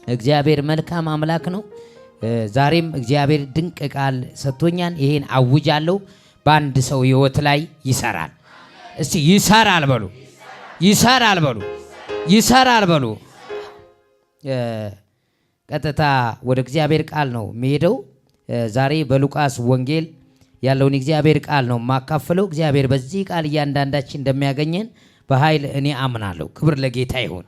እግዚአብሔር መልካም አምላክ ነው። ዛሬም እግዚአብሔር ድንቅ ቃል ሰጥቶኛል። ይሄን አውጃለሁ። በአንድ ሰው ህይወት ላይ ይሰራል። እስቲ ይሰራል በሉ፣ ይሰራል በሉ፣ ይሰራል በሉ። ቀጥታ ወደ እግዚአብሔር ቃል ነው የሚሄደው። ዛሬ በሉቃስ ወንጌል ያለውን እግዚአብሔር ቃል ነው ማካፈለው። እግዚአብሔር በዚህ ቃል እያንዳንዳችን እንደሚያገኘን በኃይል እኔ አምናለሁ። ክብር ለጌታ ይሁን።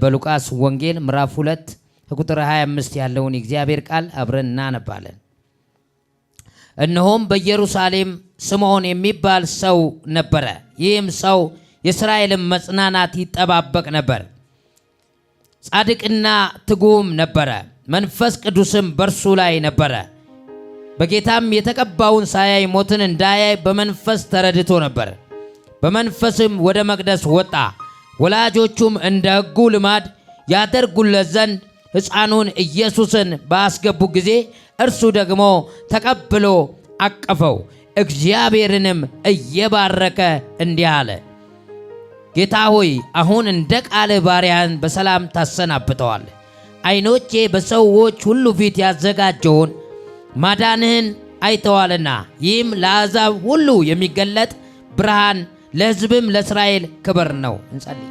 በሉቃስ ወንጌል ምዕራፍ 2 ቁጥር 25 ያለውን እግዚአብሔር ቃል አብረን እናነባለን። እነሆም በኢየሩሳሌም ስምዖን የሚባል ሰው ነበረ። ይህም ሰው የእስራኤልን መጽናናት ይጠባበቅ ነበር። ጻድቅና ትጉም ነበረ፣ መንፈስ ቅዱስም በእርሱ ላይ ነበረ። በጌታም የተቀባውን ሳያይ ሞትን እንዳያይ በመንፈስ ተረድቶ ነበር። በመንፈስም ወደ መቅደስ ወጣ። ወላጆቹም እንደ ሕጉ ልማድ ያደርጉለት ዘንድ ሕፃኑን ኢየሱስን ባስገቡ ጊዜ እርሱ ደግሞ ተቀብሎ አቀፈው፣ እግዚአብሔርንም እየባረከ እንዲህ አለ፣ ጌታ ሆይ አሁን እንደ ቃልህ ባሪያን በሰላም ታሰናብተዋለህ። ዓይኖቼ በሰዎች ሁሉ ፊት ያዘጋጀውን ማዳንህን አይተዋልና፣ ይህም ለአሕዛብ ሁሉ የሚገለጥ ብርሃን ለሕዝብም ለእስራኤል ክብር ነው። እንጸልይ።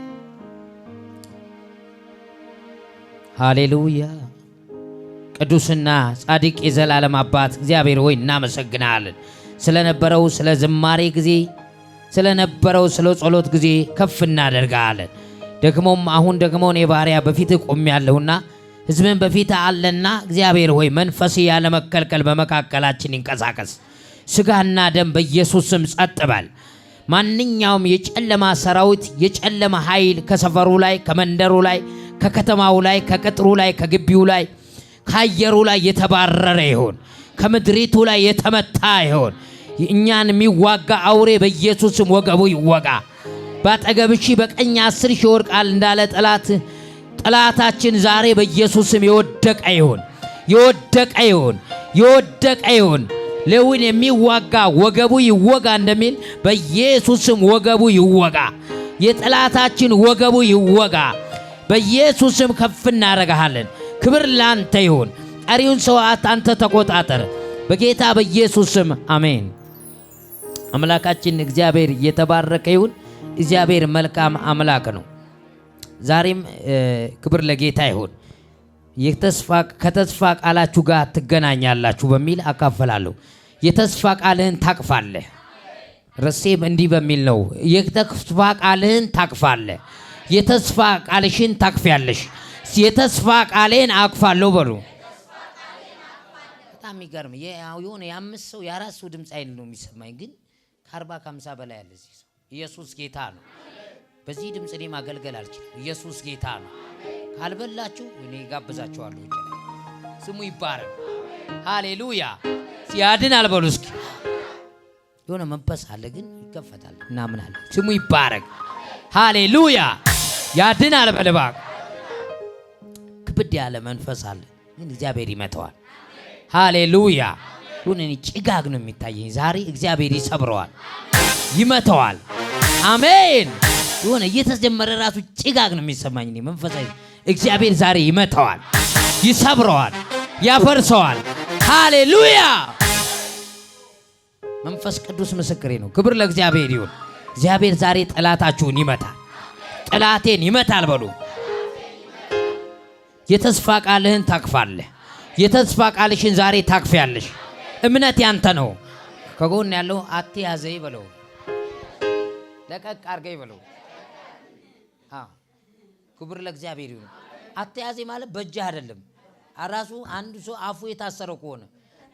ሃሌሉያ። ቅዱስና ጻድቅ የዘላለም አባት እግዚአብሔር ሆይ እናመሰግናለን ስለነበረው ስለ ዝማሬ ጊዜ፣ ስለነበረው ስለ ጸሎት ጊዜ ከፍ እናደርጋለን። ደግሞም አሁን ደግሞ እኔ ባሪያ በፊትህ ቆሜያለሁና ሕዝብን በፊትህ አለና እግዚአብሔር ሆይ መንፈስ ያለ መከልከል በመካከላችን ይንቀሳቀስ። ሥጋና ደም በኢየሱስ ስም ጸጥ በል። ማንኛውም የጨለማ ሰራዊት፣ የጨለማ ኃይል ከሰፈሩ ላይ፣ ከመንደሩ ላይ፣ ከከተማው ላይ፣ ከቅጥሩ ላይ፣ ከግቢው ላይ፣ ከአየሩ ላይ የተባረረ ይሁን። ከምድሪቱ ላይ የተመታ ይሁን። እኛን የሚዋጋ አውሬ በኢየሱስም ወገቡ ይወጋ። ባጠገብሽ በቀኝ 10 ሺህ ይወድቃል እንዳለ ጠላታችን ዛሬ በኢየሱስም የወደቀ ይሁን፣ የወደቀ ይሁን፣ የወደቀ ይሁን። ሌዊን የሚዋጋ ወገቡ ይወጋ እንደሚል በኢየሱስም ወገቡ ይወጋ። የጠላታችን ወገቡ ይወጋ። በኢየሱስም ከፍ እናደርግሃለን። ክብር ላንተ ይሁን። ቀሪውን ሰዓት አንተ ተቆጣጠር በጌታ በኢየሱስም አሜን። አምላካችን እግዚአብሔር የተባረከ ይሁን። እግዚአብሔር መልካም አምላክ ነው። ዛሬም ክብር ለጌታ ይሁን። ከተስፋ ቃላችሁ ጋር ትገናኛላችሁ በሚል አካፈላለሁ። የተስፋ ቃልህን ታቅፋለህ። ረሴም እንዲህ በሚል ነው፣ የተስፋ ቃልህን ታቅፋለህ። የተስፋ ቃልሽን ታቅፊያለሽ። የተስፋ ቃሌን አቅፋለሁ በሉ። በጣም ይገርም። የሆነ የአምስት ሰው የአራት ሰው ድምፅ አይል ነው የሚሰማኝ፣ ግን ከ40 ከ50 በላይ ያለ እዚህ ሰው። ኢየሱስ ጌታ ነው። በዚህ ድምፅ እኔ ማገልገል አልችልም። ኢየሱስ ጌታ ነው። ካልበላችሁ እኔ ጋብዛችኋለሁ። ስሙ ይባረክ። ሃሌሉያ። ሲያድን አልበሉ እስኪ። የሆነ መንፈስ አለ ግን ይከፈታል። እናምናለን። ስሙ ይባረክ። ሃሌሉያ። ያድን አልበልባ። ክብድ ያለ መንፈስ አለ ግን እግዚአብሔር ይመተዋል። ሃሌሉያ። ሁን እኔ ጭጋግ ነው የሚታየኝ ዛሬ። እግዚአብሔር ይሰብረዋል፣ ይመተዋል። አሜን። የሆነ እየተጀመረ ራሱ ጭጋግ ነው የሚሰማኝ እኔ መንፈሳዊ። እግዚአብሔር ዛሬ ይመተዋል፣ ይሰብረዋል፣ ያፈርሰዋል። ሃሌሉያ። መንፈስ ቅዱስ ምስክሬ ነው። ክብር ለእግዚአብሔር ይሁን። እግዚአብሔር ዛሬ ጠላታችሁን ይመታል። ጠላቴን ይመታል በሉ። የተስፋ ቃልህን ታቅፋለህ። የተስፋ ቃልሽን ዛሬ ታቅፊያለሽ። እምነት ያንተ ነው። ከጎን ያለው አትያዘኝ በለው፣ ለቀቅ አርገኝ በለው። ክብር ለእግዚአብሔር ይሁን። አትያዘኝ ማለት በእጅህ አይደለም። ራሱ አንዱ ሰው አፉ የታሰረ ከሆነ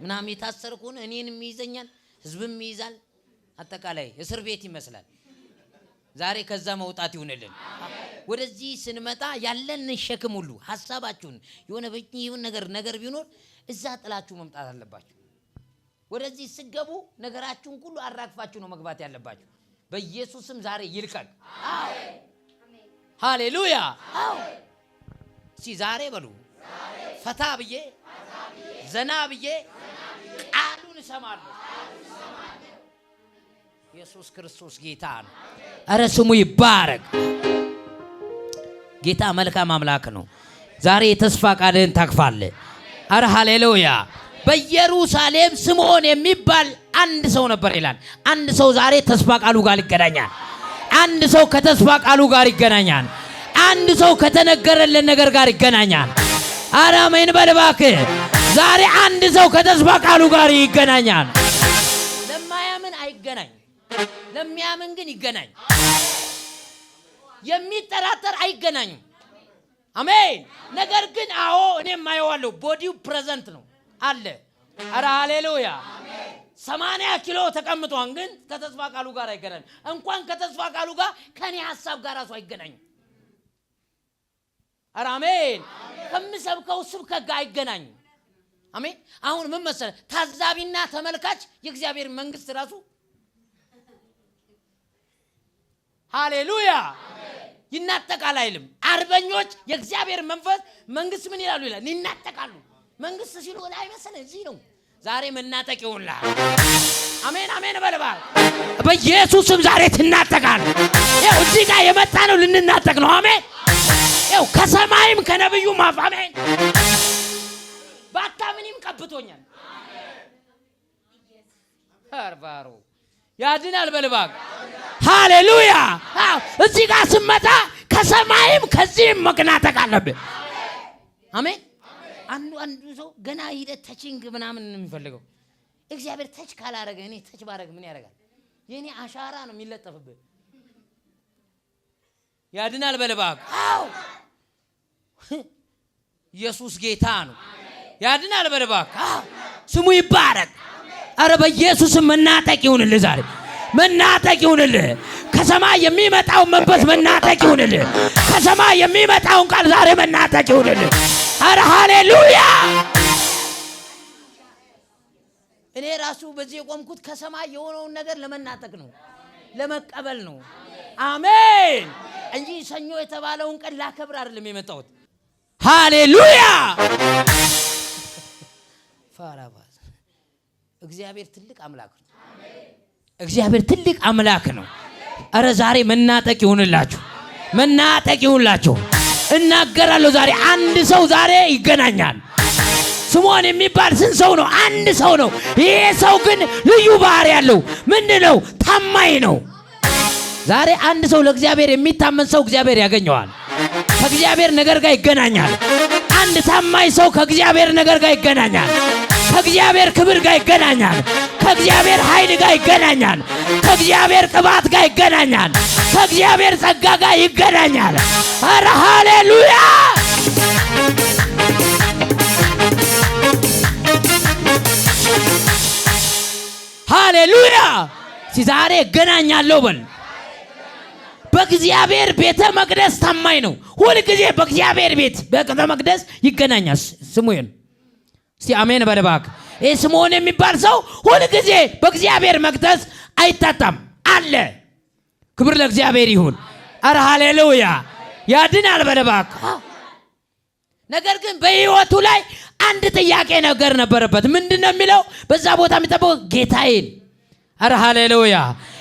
ምናምን የታሰረ ከሆነ እኔንም ይይዘኛል፣ ህዝብም ይይዛል፣ አጠቃላይ እስር ቤት ይመስላል። ዛሬ ከዛ መውጣት ይሁንልን። ወደዚህ ስንመጣ ያለን ሸክም ሁሉ ሐሳባችሁን የሆነ በእኚሁን ነገር ቢኖር እዛ ጥላችሁ መምጣት አለባችሁ። ወደዚህ ስገቡ ነገራችሁን ሁሉ አራግፋችሁ ነው መግባት ያለባችሁ። በኢየሱስም ዛሬ ይልቀቅ። አሜን። ሃሌሉያ። አሜን። ዛሬ በሉ ፈታ ብዬ ዘና ብዬ ቃሉን እሰማለሁ። ኢየሱስ ክርስቶስ ጌታ ነው። ኧረ ስሙ ይባረክ። ጌታ መልካም አምላክ ነው። ዛሬ የተስፋ ቃልን ታቅፋለህ። አረ ሃሌሉያ። በኢየሩሳሌም ስምዖን የሚባል አንድ ሰው ነበር ይላል። አንድ ሰው ዛሬ ተስፋ ቃሉ ጋር ይገናኛል። አንድ ሰው ከተስፋ ቃሉ ጋር ይገናኛል። አንድ ሰው ከተነገረለት ነገር ጋር ይገናኛል። አረ አሜን በል እባክህ። ዛሬ አንድ ሰው ከተስፋ ቃሉ ጋር ይገናኛል። ለማያምን አይገናኝ፣ ለሚያምን ግን ይገናኝ። የሚጠራጠር አይገናኝም። አሜን። ነገር ግን አዎ እኔም አየዋለሁ። ቦዲው ፕሬዘንት ነው አለ። አረ ሃሌሉያ። 80 ኪሎ ተቀምጧን፣ ግን ከተስፋ ቃሉ ጋር አይገናኝ። እንኳን ከተስፋ ቃሉ ጋር ከኔ ሐሳብ ጋር ራሱ አይገናኝ። አረ አሜን። ከምሰብከው ስብከት ጋር አይገናኝ። አሜን። አሁን ምን መሰለህ፣ ታዛቢና ተመልካች የእግዚአብሔር መንግስት ራሱ ሃሌሉያ ይናጠቃል አይልም። አርበኞች የእግዚአብሔር መንግስት ምን ይላሉ ይላል፣ ይናጠቃሉ። መንግስት ሲሉ ላይ መሰለህ እዚህ ነው። ዛሬ መናጠቅ ይሆንልሃል። አሜን አሜን በልባ። በኢየሱስም ዛሬ ትናጠቃል። ይኸው እዚህ ጋር የመጣ ነው ልንናጠቅ ነው። አሜን። ይኸው ከሰማይም ከነብዩም አፍ አሜን። ባታምንም ቀብቶኛል። አርባሩ ያድናል በልባ። ሃሌሉያ። እዚህ ጋር ስመጣ ከሰማይም ከዚህም መናጠቅ አለብህ። አሜን። አንዱ ሰው ገና ሂደት ተቺንግ ምናምን ነው የሚፈልገው። እግዚአብሔር ተች ካላረገ እኔ ተች ባረግ ምን ያደርጋል? የኔ አሻራ ነው የሚለጠፍብህ። ያድናል በልባ። አዎ ኢየሱስ ጌታ ነው። ያድናል በልባ። ስሙ ይባረክ። አረ በኢየሱስም መናጠቅ ይሁንልህ ዛሬ፣ መናጠቅ ይሁንልህ። ከሰማይ የሚመጣው መንፈስ መናጠቅ ይሁንልህ። ከሰማይ የሚመጣው ቃል ዛሬ መናጠቅ ይሁንልህ። አረ ሃሌሉያ። እኔ ራሱ በዚህ የቆምኩት ከሰማይ የሆነውን ነገር ለመናጠቅ ነው፣ ለመቀበል ነው። አሜን እንጂ ሰኞ የተባለውን ቀን ላከብር አይደለም የመጣሁት። ሃሌሉያ። ፋራባዝ እግዚአብሔር ትልቅ አምላክ ነው። እግዚአብሔር ትልቅ አምላክ ነው። አረ ዛሬ መናጠቅ ይሁንላችሁ፣ መናጠቅ ይሁንላችሁ። እናገራለሁ ዛሬ አንድ ሰው ዛሬ ይገናኛል። ስምዖን የሚባል ስንት ሰው ነው? አንድ ሰው ነው። ይሄ ሰው ግን ልዩ ባህሪ ያለው ምንድነው? ታማኝ ነው። ዛሬ አንድ ሰው ለእግዚአብሔር የሚታመን ሰው እግዚአብሔር ያገኘዋል፣ ከእግዚአብሔር ነገር ጋር ይገናኛል። አንድ ታማኝ ሰው ከእግዚአብሔር ነገር ጋር ይገናኛል፣ ከእግዚአብሔር ክብር ጋር ይገናኛል፣ ከእግዚአብሔር ኃይል ጋር ይገናኛል፣ ከእግዚአብሔር ቅባት ጋር ይገናኛል፣ ከእግዚአብሔር ጸጋ ጋር ይገናኛል። አረ ሃሌሉያ። ሃሌሉያ። ዛሬ እገናኛለሁ በል። በእግዚአብሔር ቤተ መቅደስ ታማኝ ነው። ሁል ጊዜ በእግዚአብሔር ቤት ቤተ መቅደስ ይገናኛል። ስሙን እስቲ አሜን በልባክ። ይህ ስምዖን የሚባል ሰው ሁል ጊዜ በእግዚአብሔር መቅደስ አይታጣም አለ። ክብር ለእግዚአብሔር ይሁን። አረ ሃሌሉያ። ያድናል በልባክ። ነገር ግን በህይወቱ ላይ አንድ ጥያቄ ነገር ነበረበት። ምንድነው የሚለው? በዛ ቦታ የሚጠበቀው ጌታዬን፣ አረ ሃሌሉያ፣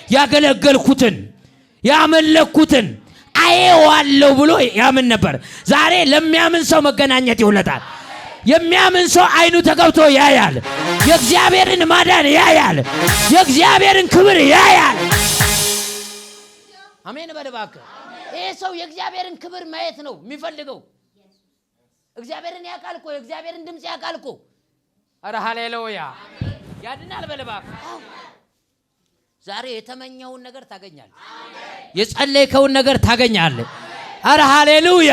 ያገለገልኩትን ያመለኩትን አየዋለሁ ብሎ ያምን ነበር። ዛሬ ለሚያምን ሰው መገናኘት ይሁንለታል። የሚያምን ሰው አይኑ ተገብቶ ያያል። የእግዚአብሔርን ማዳን ያያል። የእግዚአብሔርን ክብር ያያል። አሜን በልባክ። ይሄ ሰው የእግዚአብሔርን ክብር ማየት ነው የሚፈልገው። እግዚአብሔርን ያውቃል እኮ፣ የእግዚአብሔርን ድምጽ ያውቃል እኮ። አረ ሃሌሉያ። ያድናል በልባክ። ዛሬ የተመኘውን ነገር ታገኛለህ። የጸለይከውን ነገር ታገኛለህ። አረ ሃሌሉያ።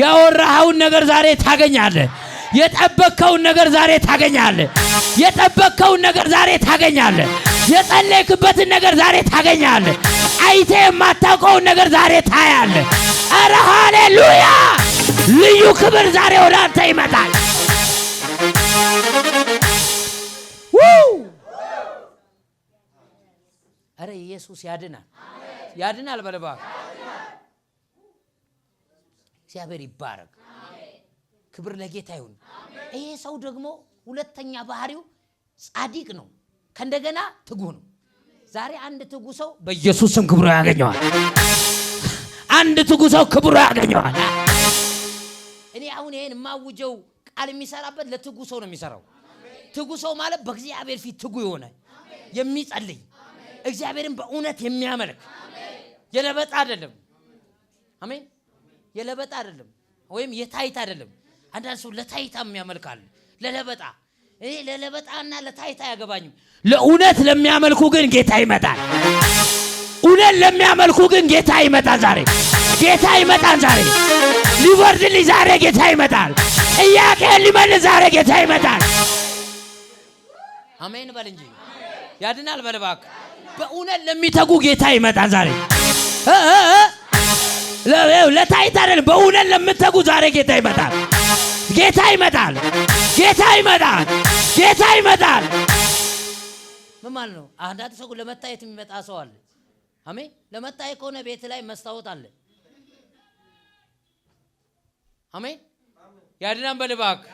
ያወራኸውን ነገር ዛሬ ታገኛለህ። የጠበቅከውን ነገር ዛሬ ታገኛለህ። የጠበቅከውን ነገር ዛሬ ታገኛለህ። የጸለይክበትን ነገር ዛሬ ታገኛለህ። አይቴ የማታውቀውን ነገር ዛሬ ታያለህ። አረ ሃሌሉያ። ልዩ ክብር ዛሬ ወደ አንተ ይመጣል። አረ ኢየሱስ ያድናል፣ ያድናል በልባክ። እግዚአብሔር ይባረክ። ክብር ለጌታ ይሁን። ይሄ ሰው ደግሞ ሁለተኛ ባህሪው ጻድቅ ነው፣ ከእንደገና ትጉ ነው። ዛሬ አንድ ትጉ ሰው በኢየሱስ ስም ክብሩ ያገኘዋል። አንድ ትጉ ሰው ክብሩ ያገኘዋል። እኔ አሁን ይሄን ማውጀው ቃል የሚሰራበት ለትጉ ሰው ነው የሚሰራው። ትጉ ሰው ማለት በእግዚአብሔር ፊት ትጉ የሆነ የሚጸልይ እግዚአብሔርን በእውነት የሚያመልክ የለበጣ አይደለም። አሜን። የለበጣ አይደለም ወይም የታይታ አይደለም። አንዳንድ ሰው ለታይታ የሚያመልካል። ለለበጣ እኔ ለለበጣና ለታይታ ያገባኝም። ለእውነት ለሚያመልኩ ግን ጌታ ይመጣል። እውነት ለሚያመልኩ ግን ጌታ ይመጣል። ዛሬ ጌታ ይመጣል። ዛሬ ሊወርድልኝ ዛሬ ጌታ ይመጣል። ጥያቄን ሊመልስ ዛሬ ጌታ ይመጣል። አሜን በል እንጂ ያድናል በል እባክህ። በእውነት ለሚተጉ ጌታ ይመጣል ዛሬ። ለታይታ አይደለም፣ በእውነት ለምትተጉ ዛሬ ጌታ ይመጣል። ጌታ ይመጣል። ጌታ ይመጣል። ጌታ ይመጣል። ምን ማለት ነው? አንዳንድ ሰው ለመታየት የሚመጣ ሰው አለ። አሜን። ለመታየት ከሆነ ቤት ላይ መስታወት አለ። አሜን። ያድናል በል እባክህ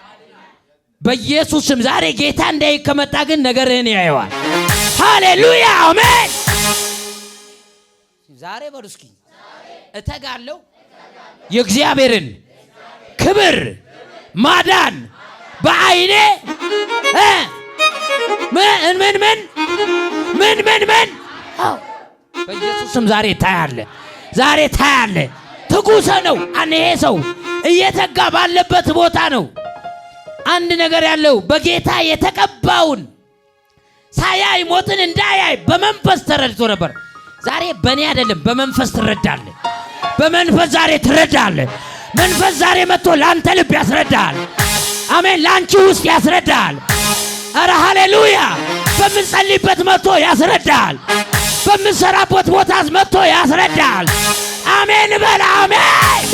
በኢየሱስ ስም። ዛሬ ጌታ እንዳይ ከመጣ ግን ነገርህን ያየዋል። ሃሌሉያ አሜን። ዛሬ በሉ እስኪ እተጋለሁ የእግዚአብሔርን ክብር ማዳን በአይኔ ምን በኢየሱስ ስም ዛሬ ታያለ። ዛሬ ታያለ። ትጉሰ ነው። ይሄ ሰው እየተጋ ባለበት ቦታ ነው አንድ ነገር ያለው። በጌታ የተቀባውን ሳያይ ሞትን እንዳያይ በመንፈስ ተረድቶ ነበር። ዛሬ በእኔ አይደለም በመንፈስ ትረዳለህ። በመንፈስ ዛሬ ትረዳለህ። መንፈስ ዛሬ መጥቶ ለአንተ ልብ ያስረዳል። አሜን። ለአንቺ ውስጥ ያስረዳል። አረ ሃሌሉያ። በምንጸልይበት መጥቶ ያስረዳል። በምንሰራበት ቦታ መጥቶ ያስረዳል። አሜን በል አሜን።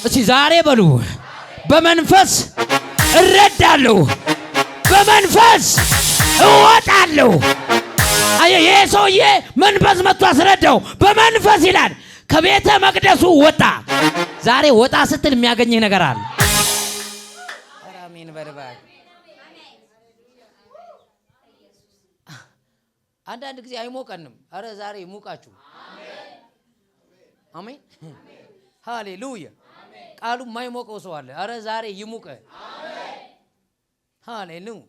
እሺ ዛሬ በሉ በመንፈስ እረዳለሁ፣ በመንፈስ እወጣለሁ። ይሄ ሰውዬ መንፈስ መጥቶ አስረዳው። በመንፈስ ይላል ከቤተ መቅደሱ ወጣ። ዛሬ ወጣ ስትል የሚያገኝህ ነገር አለ። አሜን በል እባክህ። አንዳንድ ጊዜ አይሞቀንም። አረ ዛሬ ይሙቃችሁ። አሜን ሃሌሉያ። ቃሉ የማይሞቀው ሰው አለ። አረ ዛሬ ይሙቀ። ሃሌሉያ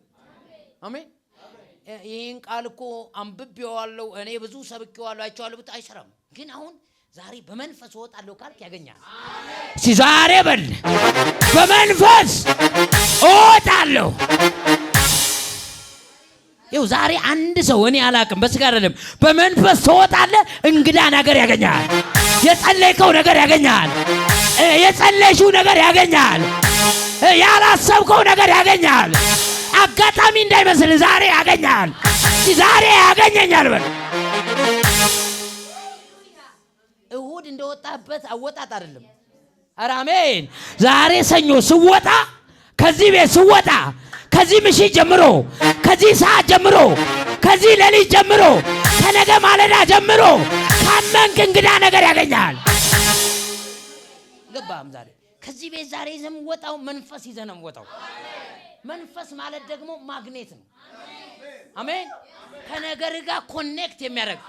አሜን። ይህን ቃል እኮ አንብቤዋለሁ እኔ ብዙ ሰብኬዋለሁ አይቼዋለሁ ብታይ አይሰራም። ግን አሁን ዛሬ በመንፈስ እወጣለሁ ካልክ ያገኛል። እሺ ዛሬ በል በመንፈስ እወጣለሁ። ይኸው ዛሬ አንድ ሰው እኔ አላቅም በስጋ አይደለም በመንፈስ ትወጣለህ። እንግዳ ነገር ያገኛል። የጸለይከው ነገር ያገኛል። የጸለይሽው ነገር ያገኛል። ያላሰብከው ነገር ያገኛል። አጋጣሚ እንዳይመስል ዛሬ ያገኛል። ዛሬ ያገኘኛል በል። እሁድ እንደወጣበት አወጣጥ አይደለም። ኧረ አሜን። ዛሬ ሰኞ ስወጣ ከዚህ ቤት ስወጣ ከዚህ ምሽት ጀምሮ ከዚህ ሰዓት ጀምሮ ከዚህ ሌሊት ጀምሮ ከነገ ማለዳ ጀምሮ ካመንክ እንግዳ ነገር ያገኛል። ገባም ዛሬ ከዚህ ቤት ዛሬ ይዘን ወጣው መንፈስ ይዘን ወጣው። መንፈስ ማለት ደግሞ ማግኔት ነው። አሜን። ከነገር ጋር ኮኔክት የሚያደርግ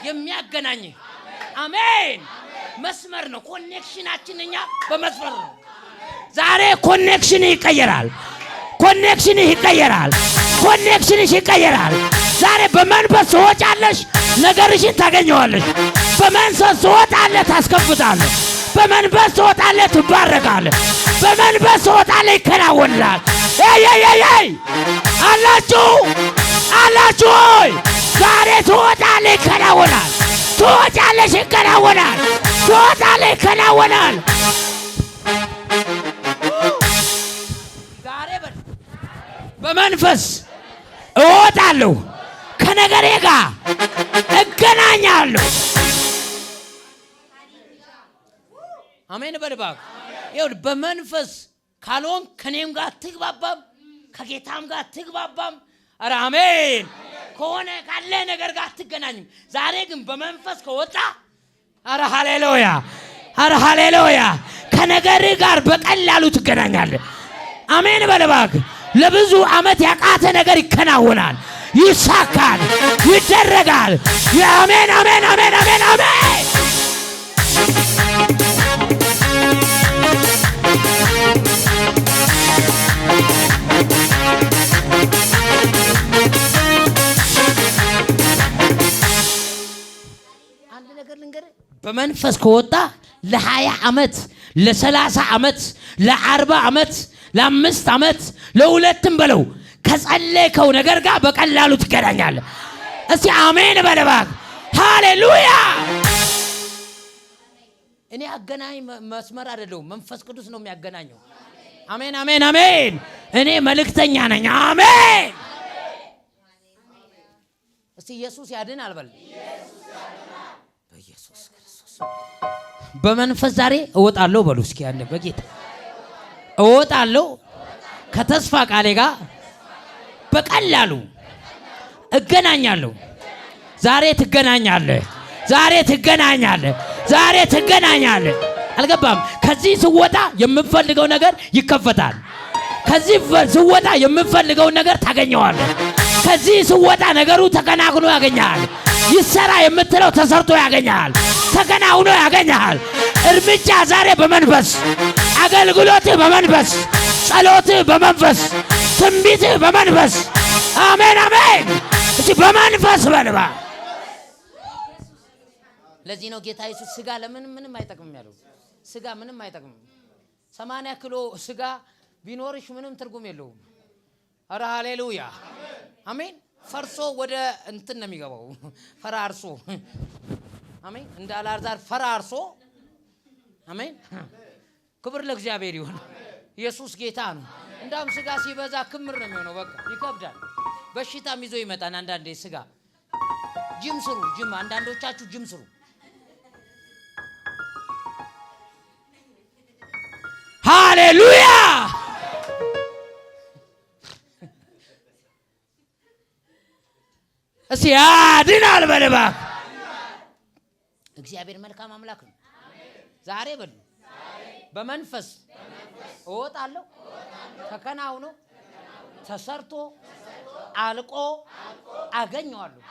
የሚያገናኝ አሜን መስመር ነው። ኮኔክሽናችን እኛ በመስመር ነው። ዛሬ ኮኔክሽን ይቀየራል። ኮኔክሽን ይቀየራል። ኮኔክሽን ይቀየራል። ዛሬ በመንፈስ ትወጫለሽ፣ ነገርሽን ታገኘዋለሽ። በመንፈስ ትወጣለህ፣ ታስከፍታለህ። በመንፈስ ትወጣለህ፣ ትባረካለህ። በመንፈስ ትወጣለህ፣ ይከናወናል። አላችሁ ሆይ ዛሬ ትወጣለህ፣ ይከናወናል። ትወጫለሽ፣ ይከናወናል። ትወጣለህ፣ ይከናወናል። ዛሬ በመንፈስ እወጣለሁ፣ ከነገሬ ጋር እገናኛለሁ። አሜን በልባክ። ይኸውልህ በመንፈስ ካልሆን ከኔም ጋር ትግባባም ከጌታም ጋር ትግባባም። ኧረ አሜን ከሆነ ካለ ነገር ጋር አትገናኝም። ዛሬ ግን በመንፈስ ከወጣ ኧረ ሃሌሉያ፣ ኧረ ሃሌሉያ ከነገር ጋር በቀላሉ ትገናኛለህ። አሜን በልባክ። ለብዙ ዓመት ያቃተ ነገር ይከናወናል። ይሳካል፣ ይደረጋል። አሜን አሜን አሜን አሜን አሜን። አንድ ነገር ልንገርህ፣ በመንፈስ ከወጣ ለ20 ዓመት ለ30 ዓመት ለ40 ዓመት ለ5 ዓመት ለ2 በለው ከጸለይከው ነገር ጋር በቀላሉ ትገናኛለህ። እስቲ አሜን በለባክ። ሃሌሉያ። እኔ አገናኝ መስመር አይደለሁም፣ መንፈስ ቅዱስ ነው የሚያገናኘው። አሜን አሜን አሜን። እኔ መልእክተኛ ነኝ። አሜን። እስቲ ኢየሱስ ያድናል በል። በኢየሱስ ክርስቶስ በመንፈስ ዛሬ እወጣለሁ በሉ እስኪ አንዴ በጌታ እወጣለሁ ከተስፋ ቃሌ ጋር በቀላሉ እገናኛለሁ። ዛሬ ትገናኛለህ፣ ዛሬ ትገናኛለህ፣ ዛሬ ትገናኛለህ። አልገባም? ከዚህ ስወጣ የምፈልገው ነገር ይከፈታል። ከዚህ ስወጣ የምፈልገው ነገር ታገኘዋለህ። ከዚህ ስወጣ ነገሩ ተከናክኖ ያገኛል። ይሰራ የምትለው ተሰርቶ ያገኛል፣ ተከናውኖ ያገኛል። እርምጃ ዛሬ በመንፈስ አገልግሎትህ በመንፈስ ጸሎትህ በመንፈስ ትንቢትህ በመንፈስ አሜን አሜን። እሺ በመንፈስ በልባ። ለዚህ ነው ጌታ ኢየሱስ ስጋ ምንም አይጠቅምም ያለው። ስጋ ምንም አይጠቅምም። 80 ኪሎ ስጋ ቢኖርሽ ምንም ትርጉም የለውም። አረ ሃሌሉያ አሜን። ፈርሶ ወደ እንትን ነው የሚገባው፣ ፈራርሶ አሜን። እንደ አልዓዛር ፈራርሶ አሜን። ክብር ለእግዚአብሔር ይሁን። ኢየሱስ ጌታ ነው። እንዳውም ስጋ ሲበዛ ክምር ነው የሚሆነው። በቃ ይከብዳል። በሽታም ይዞ ይመጣል። አንዳንዴ ስጋ ጅም ስሩ፣ ጅም አንዳንዶቻችሁ ጅም ስሩ። ሃሌሉያ። እስቲ ያድናል በልባ። እግዚአብሔር መልካም አምላክ ነው። ዛሬ በሉ በመንፈስ እወጣለሁ፣ ተከናውኖ ተሰርቶ አልቆ አገኘዋለሁ።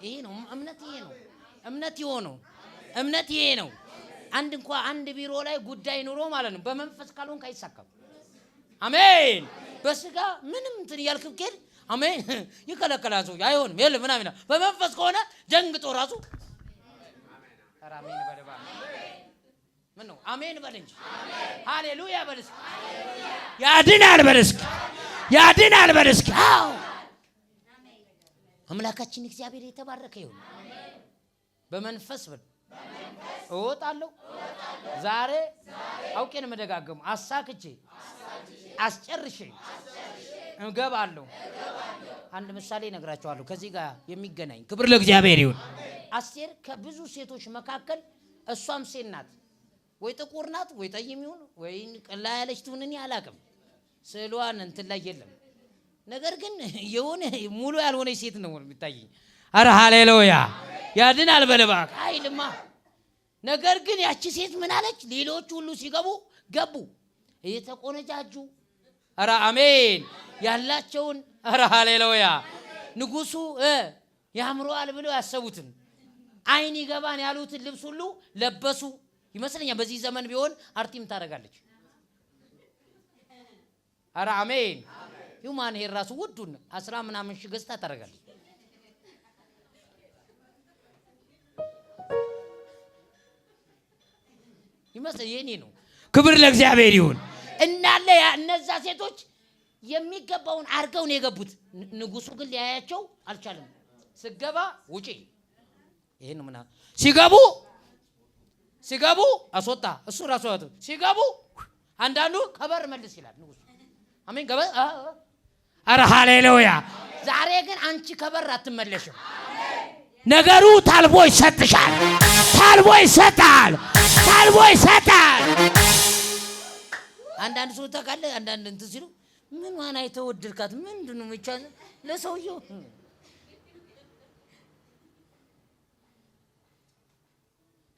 ይሄ ነው እምነት። ይሄ ነው እምነት። የሆነው እምነት ይሄ ነው። አንድ ቢሮ ላይ ጉዳይ ኑሮ ማለት ነው። በመንፈስ ካልሆንክ አይሳካም። አሜን። በስጋ ምንም እንትን እያልክ ከሄድ አሜን ይከለከላል። ሰው አይሆንም የለም ምናምን። በመንፈስ ከሆነ ደንግጦ ራሱ አሜን በለባ። ምን ነው አሜን በል እንጂ ሃሌሉያ በል እስኪ። ያድናል በል እስኪ፣ ያድናል በል እስኪ። አዎ አምላካችን እግዚአብሔር የተባረከ ይሁን። በመንፈስ በል እወጣለሁ። ዛሬ አውቄን መደጋገሙ አሳክቼ አስጨርሼ እገባለሁ። አንድ ምሳሌ እነግራቸዋለሁ ከዚህ ጋር የሚገናኝ። ክብር ለእግዚአብሔር ይሁን። አስቴር ከብዙ ሴቶች መካከል እሷም ሴት ናት። ወይ ጥቁር ናት ወይ ጠይም ይሁን ወይ ቀላ ያለች ትሁን እኔ አላውቅም። ስዕሏን እንትን ላይ የለም። ነገር ግን የሆነ ሙሉ ያልሆነች ሴት ነው የሚታየኝ። አረ ሃሌሉያ ያድናል በልባክ አይልማ። ነገር ግን ያቺ ሴት ምን አለች? ሌሎች ሁሉ ሲገቡ ገቡ እየተቆነጃጁ አረ አሜን ያላቸውን አረ ሃሌሉያ ንጉሱ ያምረዋል ብለው ያሰቡትን አይን ይገባን ያሉትን ልብስ ሁሉ ለበሱ ይመስለኛል። በዚህ ዘመን ቢሆን አርቲም ታደርጋለች። አረ አሜን ዩማን ሄር ራሱ ውዱን 10 ምናምን ሺህ ገዝታ ታደርጋለች። ይመስል የኔ ነው። ክብር ለእግዚአብሔር ይሁን። እናለ እነዛ ሴቶች የሚገባውን አርገው ነው የገቡት። ንጉሱ ግን ሊያያቸው አልቻለም። ስገባ ውጪ ይሄን ምና ሲገቡ አስወጣ። እሱ ራሱ ያወጣ። ሲገቡ አንዳንዱ ከበር መልስ ይላል ንጉሱ። አሜን ገባ። አረ ሃሌሉያ። ዛሬ ግን አንቺ ከበር አትመለሽም። ነገሩ ታልቦ ይሰጥሻል። ታልቦ ይሰጣል። ታልቦ ይሰጣል። አንዳንድ ሰው ተካለ አንዳንድ እንትን ሲሉ ምን ዋና የተወደድካት ምንድነው መቻል ለሰውየው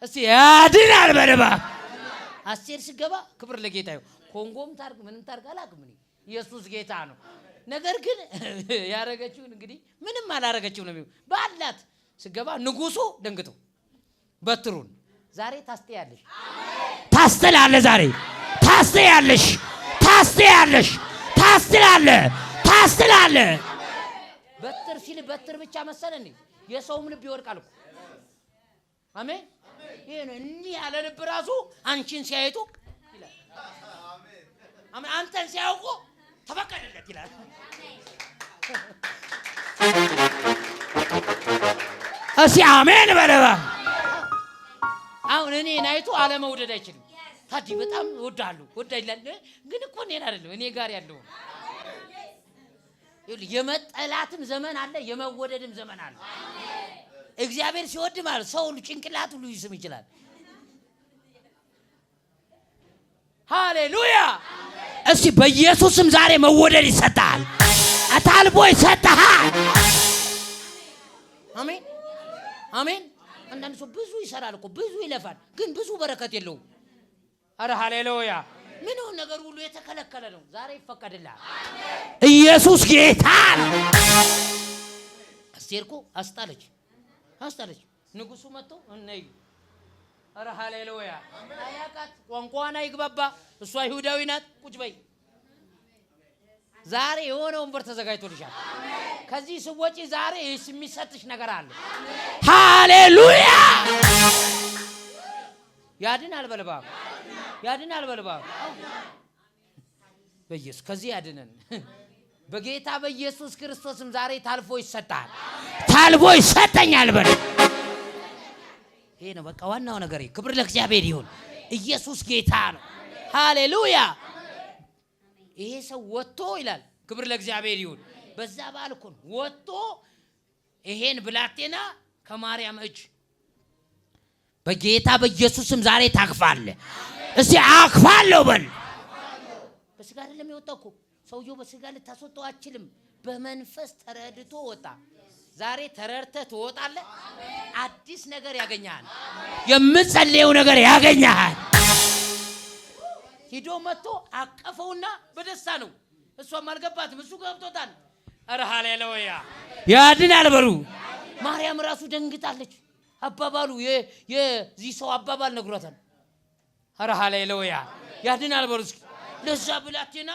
እስቲ ያድናል በለባ። አስቴር ሲገባ ክብር ለጌታ ይሁን። ኮንጎም ታርግ ምንም ታርግ አላውቅም። ኢየሱስ ጌታ ነው። ነገር ግን ያረጋችው እንግዲህ ምንም አላረጋችው ነው ባላት ስገባ ንጉሱ ደንግጦ በትሩን ዛሬ ታስተያለሽ ታስተላለ ዛሬ ታስተያለሽ ታስተያለሽ ታስተላለ በትር ሲል በትር ብቻ መሰለኝ የሰውም ልብ ይወርቃል እኮ አሜን ይሄ ነው እንዲህ ያለ ልብ ራሱ አንቺን ሲያይጡ ይላል አሜን አንተን ሲያውቁ ተፈቀደለት ይላል እሺ አሜን በለባ አሁን እኔ ናይቶ አለመውደድ አይችልም ታዲ በጣም ወዳለሁ ወዳይላል ግን እኮ እኔ አይደለም እኔ ጋር ያለው የመጠላትም ዘመን አለ የመወደድም ዘመን አለ እግዚአብሔር ሲወድ ማለት ሰው ጭንቅላት ሁሉ ይስም ይችላል ሃሌሉያ እሺ በኢየሱስም ዛሬ መወደድ ይሰጣል አታልቦ ይሰጣል አሜን አሜን አንዳንድ ሰው ብዙ ይሰራል እኮ ብዙ ይለፋል ግን ብዙ በረከት የለውም አረ ሃሌሉያ ምን ነው ነገር ሁሉ የተከለከለ ነው ዛሬ ይፈቀድልሃል ኢየሱስ ጌታ አስቴርኮ አስጣለች ንጉሱ መጥቶ እነይ አረ ሃሌሉያ አያቃት ቋንቋና ይግባባ እሷ ይሁዳዊ ናት ቁጭ በይ ዛሬ የሆነ ወንበር ተዘጋጅቶልሻል ከዚህ ስወጪ ዛሬ የሚሰጥሽ ነገር አለ ሃሌሉያ ያድናል በልባ በኢየሱስ ከዚህ ያድነን በጌታ በኢየሱስ ክርስቶስም ዛሬ ታልፎ ይሰጠኛል በል ይሄ ነው በቃ ዋናው ነገር ክብር ለእግዚአብሔር ይሁን ኢየሱስ ጌታ ነው ሃሌሉያ ይሄ ሰው ወጥቶ ይላል ክብር ለእግዚአብሔር ይሁን በዛ ባልኩን ወጥቶ ይሄን ብላቴና ከማርያም እጅ በጌታ በኢየሱስም ዛሬ ታቅፋለ እስቲ አቅፋለሁ በል በስጋ አይደለም የወጣው እኮ ሰውየው በስጋ ልታስወጣው አትችልም በመንፈስ ተረድቶ ወጣ ዛሬ ተረድተህ ትወጣለህ አዲስ ነገር ያገኛል የምትጸልየው ነገር ያገኛል ሂዶ መጥቶ አቀፈውና በደስታ ነው እሷም አልገባትም እሱ ገብቶታል አረ ሃሌሉያ ያድናል በሉ ማርያም ራሱ ደንግጣለች አባባሉ የዚህ ሰው አባባል ነግሯታል አረ ሃሌሉያ ያድናል በሉ ለዛ ብላቴና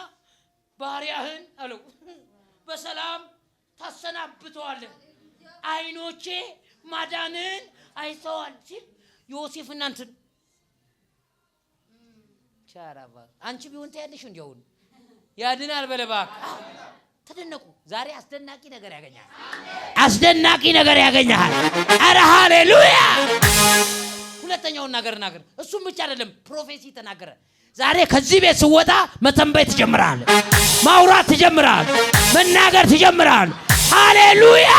ባሪያህን አለው በሰላም ታሰናብተዋለህ አይኖቼ ማዳንን አይተዋል ሲል ዮሴፍ እናንተ ቻራባ አንቺ ቢሆን ታያለሽ እንዲያው ያድናል በለባክ ተደነቁ ዛሬ አስደናቂ ነገር ያገኛል አረ ሃሌሉያ ሁለተኛውን ነገር እሱም ብቻ አይደለም ፕሮፌሲ ተናገረ ዛሬ ከዚህ ቤት ስወጣ መተንበይ ትጀምራለህ ማውራት ትጀምራለህ መናገር ትጀምራለህ ሃሌሉያ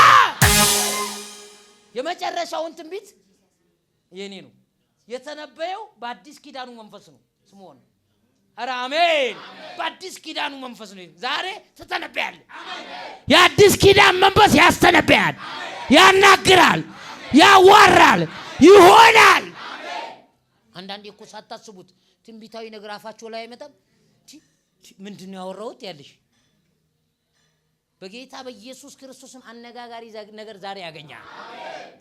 የመጨረሻውን ትንቢት የኔ ነው የተነበየው በአዲስ ኪዳኑ መንፈስ ነው ስሙን አረ አሜን በአዲስ ኪዳኑ መንፈስ ነው ዛሬ ተተነበያለህ የአዲስ ኪዳን መንፈስ ያስተነበያል ያናግራል ያዋራል ይሆናል አንዳንዴ እኮ ሳታስቡት ትንቢታዊ ነገር አፋችሁ ላይ አይመጣም ምንድነው ያወራሁት ያለሽ በጌታ በኢየሱስ ክርስቶስም አነጋጋሪ ነገር ዛሬ ያገኛል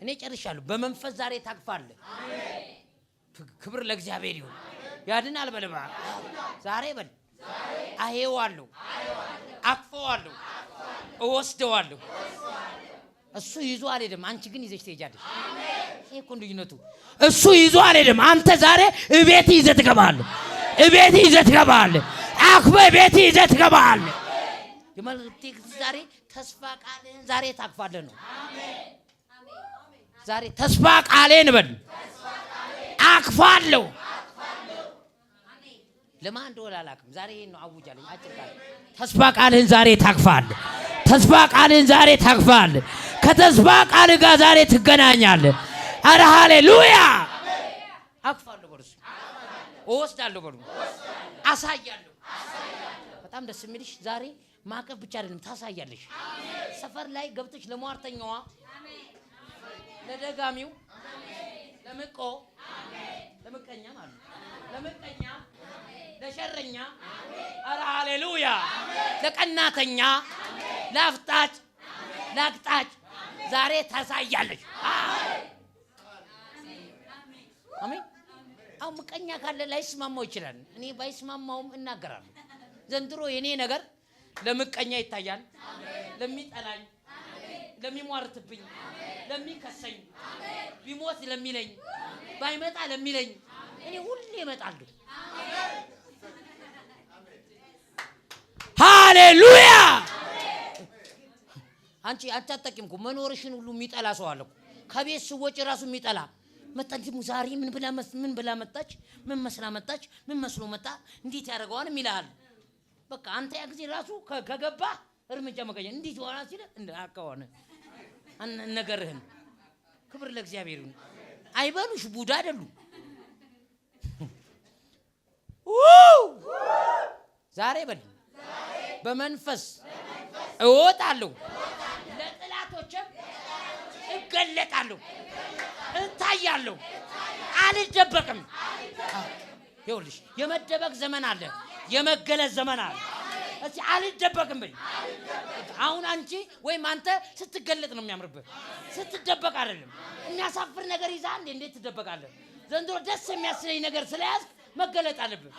እኔ ጨርሻለሁ በመንፈስ ዛሬ ታቅፋለህ ክብር ለእግዚአብሔር ይሁን ያድናል በልባ ዛሬ በል አሄዋለሁ አቅፈዋለሁ እወስደዋለሁ እሱ ይዞ አልሄድም አንቺ ግን ይዘሽ ትሄጃለሽ ይሄ እኮ ልዩነቱ እሱ ይዞ አልሄድም አንተ ዛሬ እቤት ይዘህ ትገባለህ አክበ ቤት ይዘህ ትገባለህ የማለቴ ዛሬ ተስፋ ቃልን ዛሬ ታቅፋለህ ነው ዛሬ ተስፋ ቃልን በል አቅፋለሁ ለማን እንደሆነ አላውቅም ዛሬ ይሄን ነው አውጃለሁ አጭር ቃል ተስፋ ቃልን ዛሬ ታቅፋለህ ከተስፋ ቃል ጋር ዛሬ ትገናኛለህ አረ ሃሌሉያ አቅፋለሁ በርሱ እወስዳለሁ በሉ አሳያለሁ በጣም ደስ የሚልሽ ዛሬ ማቀፍ ብቻ አይደለም ታሳያለሽ ሰፈር ላይ ገብተሽ ለሟርተኛዋ ለደጋሚው ለምቆ ለምቀኛ ማለት ለምቀኛ ለሸረኛ አረ ሃሌሉያ ለቀናተኛ ለአፍጣጭ ለአቅጣጭ ዛሬ ታሳያለሽ። አሜን። አሁን ምቀኛ ካለ ላይስማማው ይችላል። እኔ ባይስማማውም እናገራለሁ። ዘንድሮ የኔ ነገር ለምቀኛ ይታያል፣ ለሚጠላኝ፣ ለሚሟርትብኝ፣ ለሚከሰኝ፣ ቢሞት ለሚለኝ፣ ባይመጣ ለሚለኝ እኔ ሁሌ እመጣለሁ። ሃሌሉያ። አንቺ አታጠቂምኩ መኖርሽን ሁሉ የሚጠላ ሰው አለ እኮ ከቤት ስወጪ ራሱ የሚጠላ መጣንጂ ዛሬ ምን ብላ መጣች፣ ምን መስላ መጣች፣ ምን መስሎ መጣ፣ እንዴት ያደርገዋል ይላል። በቃ አንተ ያ ጊዜ ራሱ ከገባ እርምጃ መቀየር እንዴት ሆነ ሲል አቀዋነ ነገርህን ክብር ለእግዚአብሔር ይሁን። አይበሉሽ ቡዳ አይደሉ። ዛሬ በል በመንፈስ እወጣለሁ፣ ለጥላቶችም እገለጣለሁ፣ እታያለሁ፣ አልደበቅም። ይኸውልሽ የመደበቅ ዘመን አለ፣ የመገለጽ ዘመን አለ። እስቲ አልደበቅም በይ። አሁን አንቺ ወይም አንተ ስትገለጥ ነው የሚያምርብህ፣ ስትደበቅ አይደለም። የሚያሳፍር ነገር ይዛ እንዴት ትደበቃለህ? ዘንድሮ ደስ የሚያስለኝ ነገር ስለያዝ መገለጥ አለብህ።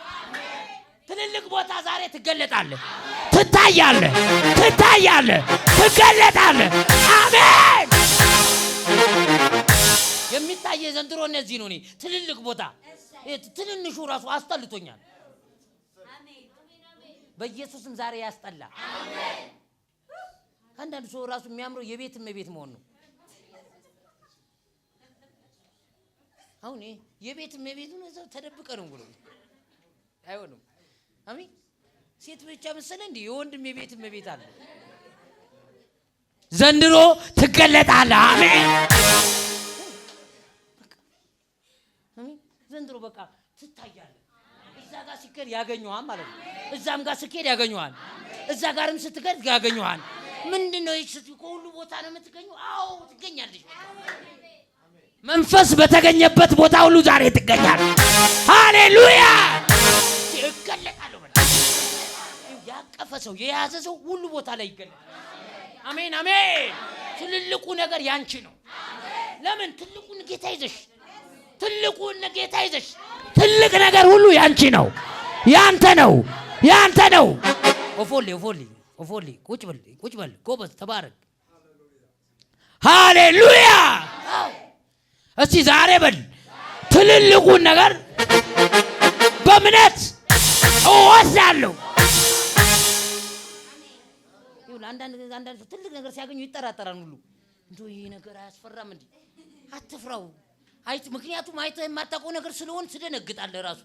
ትልልቅ ቦታ ዛሬ ትገለጣለህ፣ ትታያለህ፣ ትገለጣለህ። አሜን። የሚታየ ዘንድሮ እነዚህ ነው። እኔ ትልልቅ ቦታ ትንንሹ ራሱ አስጠልቶኛል። በኢየሱስም ዛሬ ያስጠላ። አንዳንድ ሰው ራሱ የሚያምረው የቤትም ቤት መሆን ነው። አሁን የቤትም ቤት ነው እዛው ተደብቀ ነው ብሎ አይሆንም። አሜን። ሴት ብቻ መሰለ እንዴ? የወንድም የቤትም ቤት አለ። ዘንድሮ ትገለጣለህ። አሜን። አሜን። ዘንድሮ በቃ ትታያለህ። እዛ ጋር ሲከድ ያገኙሃል ማለት ነው። እዛም ጋር ሲከድ ያገኙሃል። እዛ ጋርም ስትከድ ያገኙሃል። ምንድነው ይህ? ሁሉ ቦታ ነው የምትገኘው? አዎ ትገኛለሽ። መንፈስ በተገኘበት ቦታ ሁሉ ዛሬ ትገኛለህ። ሃሌሉያ። ይገለጣል ማለት ያቀፈ ሰው የያዘ ሰው ሁሉ ቦታ ላይ ይገለጣል። አሜን አሜን። ትልልቁ ነገር ያንቺ ነው። ለምን? ትልቁን ጌታ ይዘሽ ትልቅ ነገር ሁሉ ያንቺ ነው፣ ያንተ ነው። ኦፎሊ ቁጭ በል ጎበዝ፣ ተባረክ። ሃሌሉያ። እስቲ ዛሬ በል ትልልቁን ነገር በእምነት እወስዳለሁ። አንዳንድ ትልቅ ነገር ሲያገኙ ይጠራጠራል ሁሉ። እንደው ይሄ ነገር አያስፈራም እንዴ? አትፍራው። ምክንያቱም አይተህ የማታውቀው ነገር ስለሆነ ትደነግጣለህ ራሱ።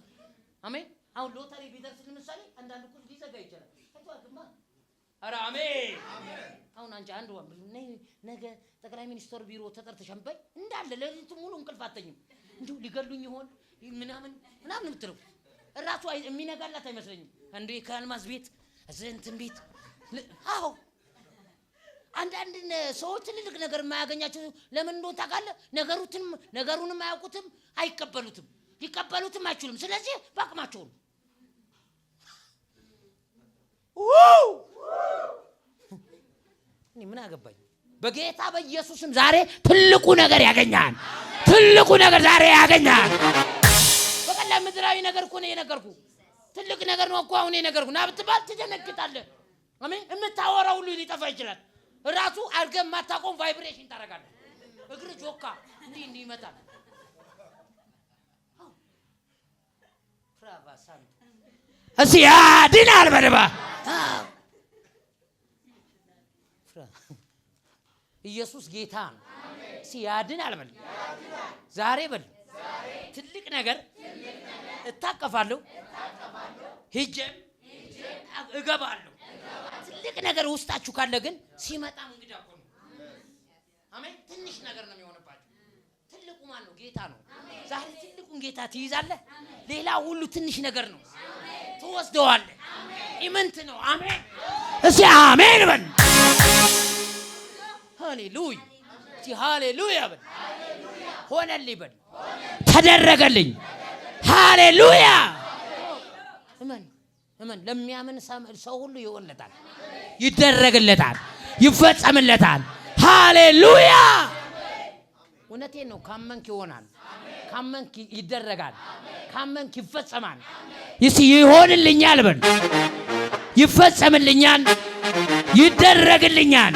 አሜን። አሁን ሎተሪ ቢደርስ ለምሳሌ አንዳንድ ቁስ ሊዘጋ ይችላል። አትዋግማ። ኧረ አሜን። አሁን አንቺ አንድ ወንድ ነገ ጠቅላይ ሚኒስትር ቢሮ ተጠርተሻል በይ እንዳለ ለሊቱ ሙሉ እንቅልፍ አተኝም። እንደው ሊገሉኝ ይሆን ምናምን የምትለው ራሱ የሚነጋላት አይመስለኝም። እንዴ ከአልማዝ ቤት እንትን ቤት። አዎ አንዳንድ ሰዎች ትልልቅ ነገር የማያገኛቸው ለምን እንደሆነ ታውቃለህ? ነገሩንም አያውቁትም፣ አይቀበሉትም፣ ሊቀበሉትም አይችሉም። ስለዚህ ባቅማቸው ነው። እኔ ምን አገባኝ? በጌታ በኢየሱስም ዛሬ ትልቁ ነገር ያገኛል። ዛሬ ያገኛል። በቀላል ምድራዊ ነገር እኮ ነው የነገርኩህ። ትልቅ ነገር ነው እኮ አሁን የነገርኩህ። ና ብትባል ትደነግጣለህ። አሜን። የምታወራው ሁሉ ሊጠፋ ይችላል። ራሱ አልገም ማታቆም ቫይብሬሽን ታረጋለህ። እግር ጆካ እንዲህ ይመጣል። ፍራቫሳን እሺ ያድናል በደባ ኢየሱስ ጌታ ነው። እሺ ያድናል በል ዛሬ በል ትልቅ ነገር እታቀፋለሁ፣ ሂጄም እገባለሁ። ትልቅ ነገር ውስጣችሁ ካለ ግን ሲመጣ እንግዳ እኮ ነው። አሜን። ትንሽ ነገር ነው የሚሆንባችሁ። ትልቁ ማን ነው? ጌታ ነው። ዛሬ ትልቁን ጌታ ትይዛለህ። ሌላ ሁሉ ትንሽ ነገር ነው፣ ትወስደዋለህ። ኢምንት ነው። አሜን። እሺ አሜን በል። ሃሌሉያ። እሺ ሃሌሉያ በል። ሆነልኝ በል። ተደረገልኝ። ሃሌሉያ። እመን ለሚያምን ሰው ሁሉ ይሆንለታል፣ ይደረግለታል፣ ይፈጸምለታል። ሃሌሉያ። እውነቴን ነው። ካመንክ ይሆናል፣ ካመንክ ይደረጋል፣ ካመንክ ይፈጸማል። ይሆንልኛል በል፣ ይፈጸምልኛል፣ ይደረግልኛል።